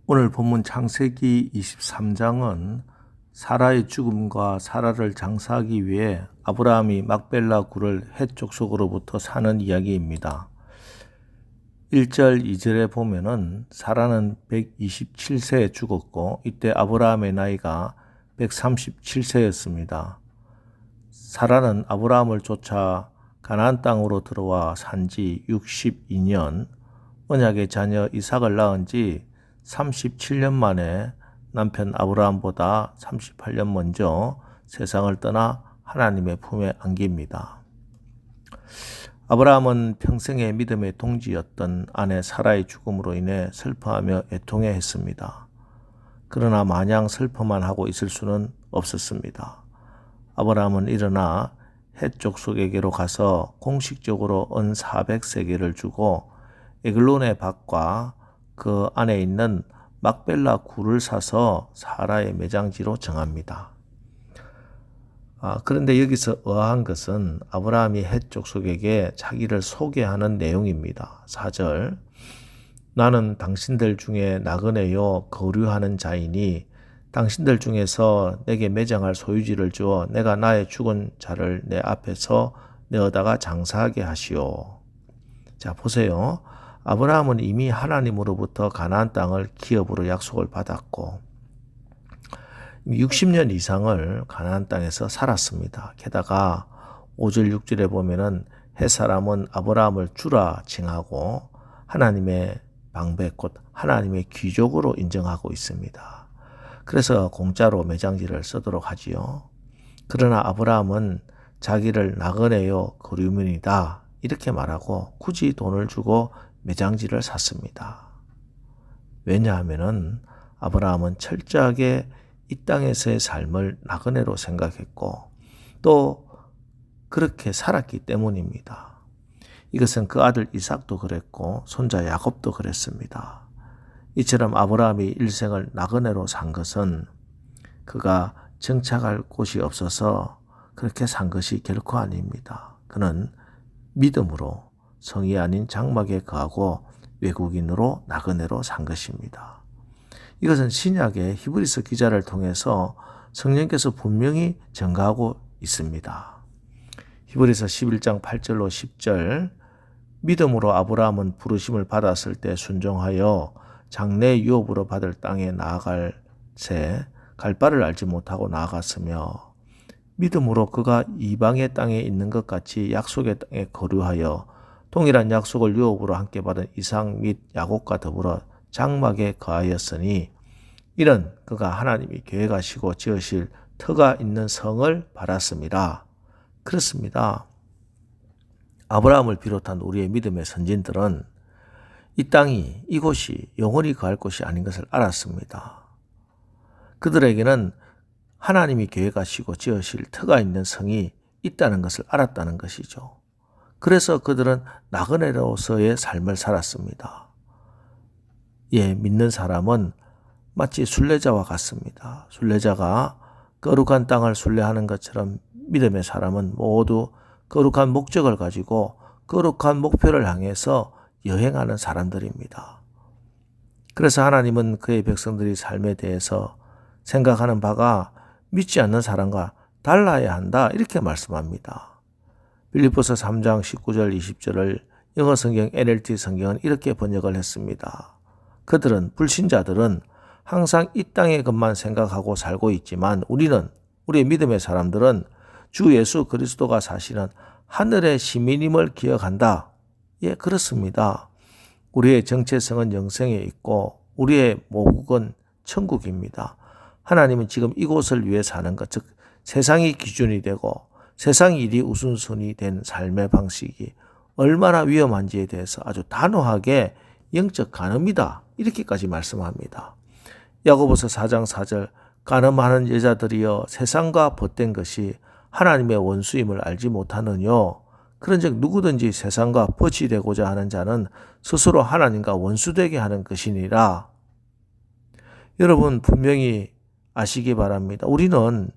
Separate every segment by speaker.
Speaker 1: 오늘 본문 창세기 23장은 사라의 죽음과 사라를 장사하기 위해 아브라함이 막벨라 굴을 헷 족속으로부터 사는 이야기입니다. 1절, 2절에 보면은 사라는 127세에 죽었고 이때 아브라함의 나이가 137세였습니다. 사라는 아브라함을 쫓아 가나안 땅으로 들어와 산지 62년, 언약의 자녀 이삭을 낳은 지 37년 만에 남편 아브라함보다 38년 먼저 세상을 떠나 하나님의 품에 안깁니다. 아브라함은 평생의 믿음의 동지였던 아내 사라의 죽음으로 인해 슬퍼하며 애통해 했습니다. 그러나 마냥 슬퍼만 하고 있을 수는 없었습니다. 아브라함은 일어나 헷 족속에게로 가서 공식적으로 은 400세겔을 주고 에글론의 밭과 그 안에 있는 막벨라 굴을 사서 사라의 매장지로 정합니다. 그런데 여기서 의아한 것은 아브라함이 헷 족속에게 자기를 소개하는 내용입니다. 4절, 나는 당신들 중에 나그네요 거류하는 자이니 당신들 중에서 내게 매장할 소유지를 주어 내가 나의 죽은 자를 내 앞에서 내어다가 장사하게 하시오. 자, 보세요. 아브라함은 이미 하나님으로부터 가나안 땅을 기업으로 약속을 받았고 60년 이상을 가나안 땅에서 살았습니다. 게다가 5절 6절에 보면은 헷 사람은 아브라함을 주라 칭하고 하나님의 방백 곧 하나님의 귀족으로 인정하고 있습니다. 그래서 공짜로 매장지를 쓰도록 하지요. 그러나 아브라함은 자기를 나그네요 거류민이다 이렇게 말하고 굳이 돈을 주고 매장지를 샀습니다. 왜냐하면은 아브라함은 철저하게 이 땅에서의 삶을 나그네로 생각했고 또 그렇게 살았기 때문입니다. 이것은 그 아들 이삭도 그랬고 손자 야곱도 그랬습니다. 이처럼 아브라함이 일생을 나그네로 산 것은 그가 정착할 곳이 없어서 그렇게 산 것이 결코 아닙니다. 그는 믿음으로 성이 아닌 장막에 거하고 외국인으로 나그네로 산 것입니다. 이것은 신약의 히브리서 기자를 통해서 성령께서 분명히 증가하고 있습니다. 히브리서 11장 8절로 10절, 믿음으로 아브라함은 부르심을 받았을 때 순종하여 장래 유업으로 받을 땅에 나아갈 새 갈 바를 알지 못하고 나아갔으며 믿음으로 그가 이방의 땅에 있는 것 같이 약속의 땅에 거류하여 동일한 약속을 유업으로 함께 받은 이삭 및 야곱과 더불어 장막에 거하였으니 이는 그가 하나님이 계획하시고 지으실 터가 있는 성을 바랐습니다. 그렇습니다. 아브라함을 비롯한 우리의 믿음의 선진들은 이 땅이 이곳이 영원히 거할 곳이 아닌 것을 알았습니다. 그들에게는 하나님이 계획하시고 지으실 터가 있는 성이 있다는 것을 알았다는 것이죠. 그래서 그들은 나그네로서의 삶을 살았습니다. 믿는 사람은 마치 순례자와 같습니다. 순례자가 거룩한 땅을 순례하는 것처럼 믿음의 사람은 모두 거룩한 목적을 가지고 거룩한 목표를 향해서 여행하는 사람들입니다. 그래서 하나님은 그의 백성들이 삶에 대해서 생각하는 바가 믿지 않는 사람과 달라야 한다 이렇게 말씀합니다. 빌립보서 3장 19절 20절을 영어 성경 NLT 성경은 이렇게 번역을 했습니다. 그들은 불신자들은 항상 이 땅의 것만 생각하고 살고 있지만 우리의 믿음의 사람들은 주 예수 그리스도가 사시는 하늘의 시민임을 기억한다. 그렇습니다. 우리의 정체성은 영생에 있고 우리의 모국은 천국입니다. 하나님은 지금 이곳을 위해 사는 것, 즉 세상이 기준이 되고 세상 일이 우선순위 된 삶의 방식이 얼마나 위험한지에 대해서 아주 단호하게 영적 간음이다 이렇게까지 말씀합니다. 야고보서 4장 4절, 간음하는 여자들이여 세상과 벗된 것이 하나님의 원수임을 알지 못하느뇨. 그런즉 누구든지 세상과 벗이 되고자 하는 자는 스스로 하나님과 원수되게 하는 것이니라. 여러분 분명히 아시기 바랍니다. 우리는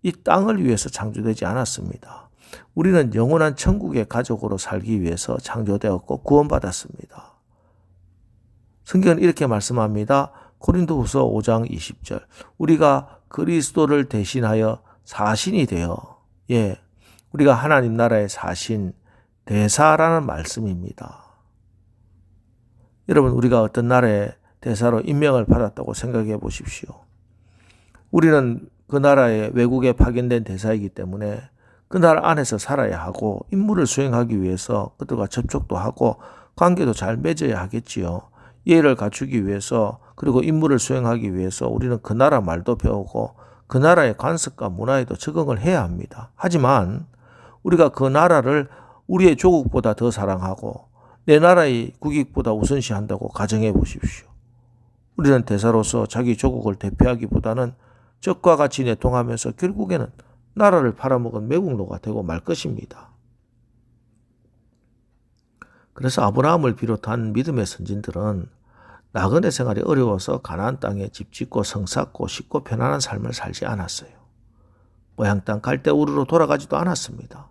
Speaker 1: 이 땅을 위해서 창조되지 않았습니다. 우리는 영원한 천국의 가족으로 살기 위해서 창조되었고 구원받았습니다. 성경은 이렇게 말씀합니다. 고린도후서 5장 20절. 우리가 그리스도를 대신하여 사신이 되어 우리가 하나님 나라의 사신, 대사라는 말씀입니다. 여러분, 우리가 어떤 나라의 대사로 임명을 받았다고 생각해 보십시오. 우리는 그 나라에 외국에 파견된 대사이기 때문에 그 나라 안에서 살아야 하고 임무를 수행하기 위해서 그들과 접촉도 하고 관계도 잘 맺어야 하겠지요. 예의를 갖추기 위해서 그리고 임무를 수행하기 위해서 우리는 그 나라 말도 배우고 그 나라의 관습과 문화에도 적응을 해야 합니다. 하지만 우리가 그 나라를 우리의 조국보다 더 사랑하고 내 나라의 국익보다 우선시한다고 가정해 보십시오. 우리는 대사로서 자기 조국을 대표하기보다는 적과 같이 내통하면서 결국에는 나라를 팔아먹은 매국노가 되고 말 것입니다. 그래서 아브라함을 비롯한 믿음의 선진들은 나그네 생활이 어려워서 가나안 땅에 집 짓고 성 쌓고 쉽고 편안한 삶을 살지 않았어요. 모양 땅 갈대우르로 돌아가지도 않았습니다.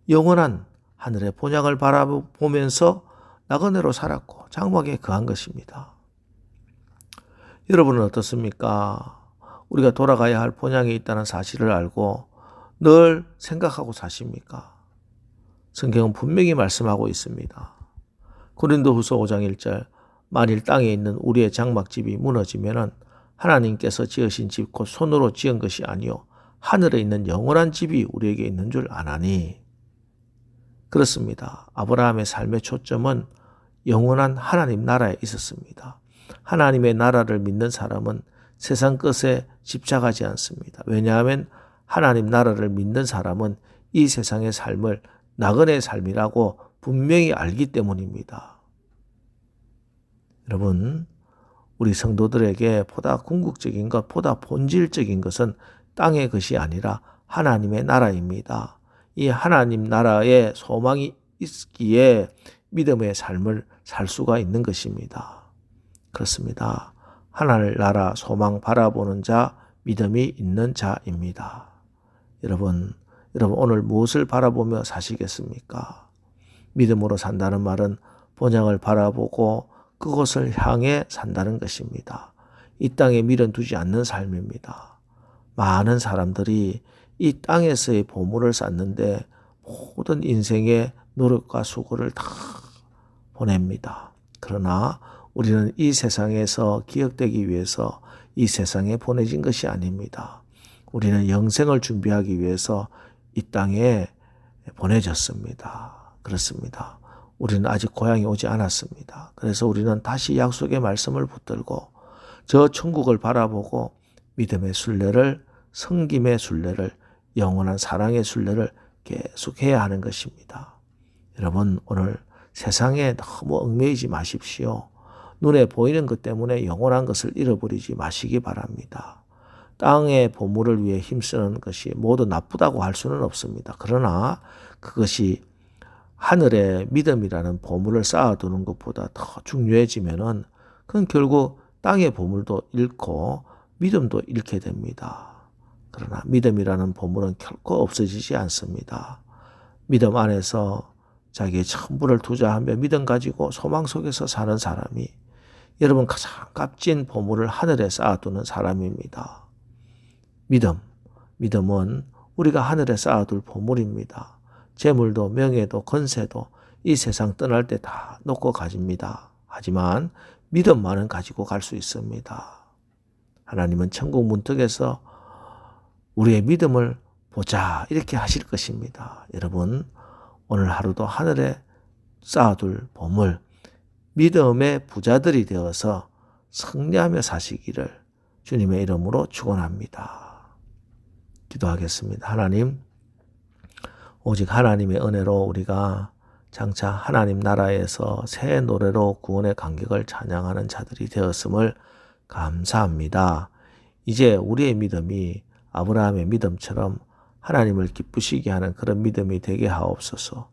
Speaker 1: 영원한 하늘의 본향을 바라보면서 나그네로 살았고 장막에 거한 것입니다. 여러분은 어떻습니까? 우리가 돌아가야 할 본향이 있다는 사실을 알고 늘 생각하고 사십니까? 성경은 분명히 말씀하고 있습니다. 고린도후서 5장 1절. 만일 땅에 있는 우리의 장막집이 무너지면은 하나님께서 지으신 집 곧 손으로 지은 것이 아니요 하늘에 있는 영원한 집이 우리에게 있는 줄 아나니. 그렇습니다. 아브라함의 삶의 초점은 영원한 하나님 나라에 있었습니다. 하나님의 나라를 믿는 사람은 세상 것에 집착하지 않습니다. 왜냐하면 하나님 나라를 믿는 사람은 이 세상의 삶을 나그네의 삶이라고 분명히 알기 때문입니다. 여러분, 우리 성도들에게 보다 궁극적인 것, 보다 본질적인 것은 땅의 것이 아니라 하나님의 나라입니다. 이 하나님 나라에 소망이 있기에 믿음의 삶을 살 수가 있는 것입니다. 그렇습니다. 하나님 나라 소망 바라보는 자, 믿음이 있는 자입니다. 여러분 오늘 무엇을 바라보며 사시겠습니까? 믿음으로 산다는 말은 본향을 바라보고 그것을 향해 산다는 것입니다. 이 땅에 미련 두지 않는 삶입니다. 많은 사람들이 이 땅에서의 보물을 쌓는데 모든 인생의 노력과 수고를 다 보냅니다. 그러나 우리는 이 세상에서 기억되기 위해서 이 세상에 보내진 것이 아닙니다. 우리는 영생을 준비하기 위해서 이 땅에 보내졌습니다. 그렇습니다. 우리는 아직 고향에 오지 않았습니다. 그래서 우리는 다시 약속의 말씀을 붙들고 저 천국을 바라보고 믿음의 순례를, 섬김의 순례를, 영원한 사랑의 순례를 계속해야 하는 것입니다. 여러분, 오늘 세상에 너무 얽매이지 마십시오. 눈에 보이는 것 때문에 영원한 것을 잃어버리지 마시기 바랍니다. 땅의 보물을 위해 힘쓰는 것이 모두 나쁘다고 할 수는 없습니다. 그러나 그것이 하늘의 믿음이라는 보물을 쌓아두는 것보다 더 중요해지면은 그건 결국 땅의 보물도 잃고 믿음도 잃게 됩니다. 그러나 믿음이라는 보물은 결코 없어지지 않습니다. 믿음 안에서 자기의 전부를 투자하며 믿음 가지고 소망 속에서 사는 사람이 여러분 가장 값진 보물을 하늘에 쌓아두는 사람입니다. 믿음은 우리가 하늘에 쌓아둘 보물입니다. 재물도 명예도 권세도 이 세상 떠날 때 다 놓고 가집니다. 하지만 믿음만은 가지고 갈 수 있습니다. 하나님은 천국 문턱에서 우리의 믿음을 보자 이렇게 하실 것입니다. 여러분, 오늘 하루도 하늘에 쌓아둘 보물, 믿음의 부자들이 되어서 승리하며 사시기를 주님의 이름으로 축원합니다. 기도하겠습니다. 하나님, 오직 하나님의 은혜로 우리가 장차 하나님 나라에서 새 노래로 구원의 감격을 찬양하는 자들이 되었음을 감사합니다. 이제 우리의 믿음이 아브라함의 믿음처럼 하나님을 기쁘시게 하는 그런 믿음이 되게 하옵소서.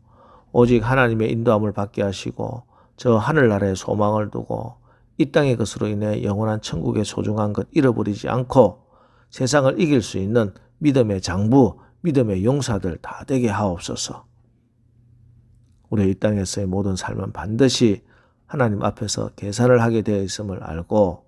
Speaker 1: 오직 하나님의 인도함을 받게 하시고 저 하늘나라의 소망을 두고 이 땅의 것으로 인해 영원한 천국의 소중한 것 잃어버리지 않고 세상을 이길 수 있는 믿음의 장부, 믿음의 용사들 다 되게 하옵소서. 우리 이 땅에서의 모든 삶은 반드시 하나님 앞에서 계산을 하게 되어 있음을 알고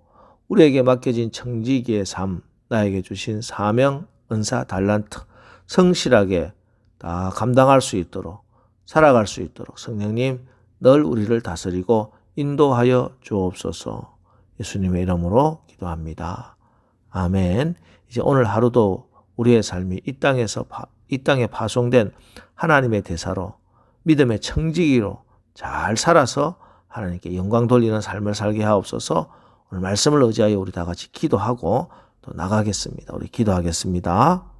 Speaker 1: 우리에게 맡겨진 청지기의 삶, 나에게 주신 사명, 은사, 달란트 성실하게 다 감당할 수 있도록 살아갈 수 있도록 성령님 늘 우리를 다스리고 인도하여 주옵소서. 예수님의 이름으로 기도합니다. 아멘. 이제 오늘 하루도 우리의 삶이 이 땅에 파송된 하나님의 대사로 믿음의 청지기로 잘 살아서 하나님께 영광 돌리는 삶을 살게 하옵소서. 오늘 말씀을 의지하여 우리 다 같이 기도하고 또 나가겠습니다. 우리 기도하겠습니다.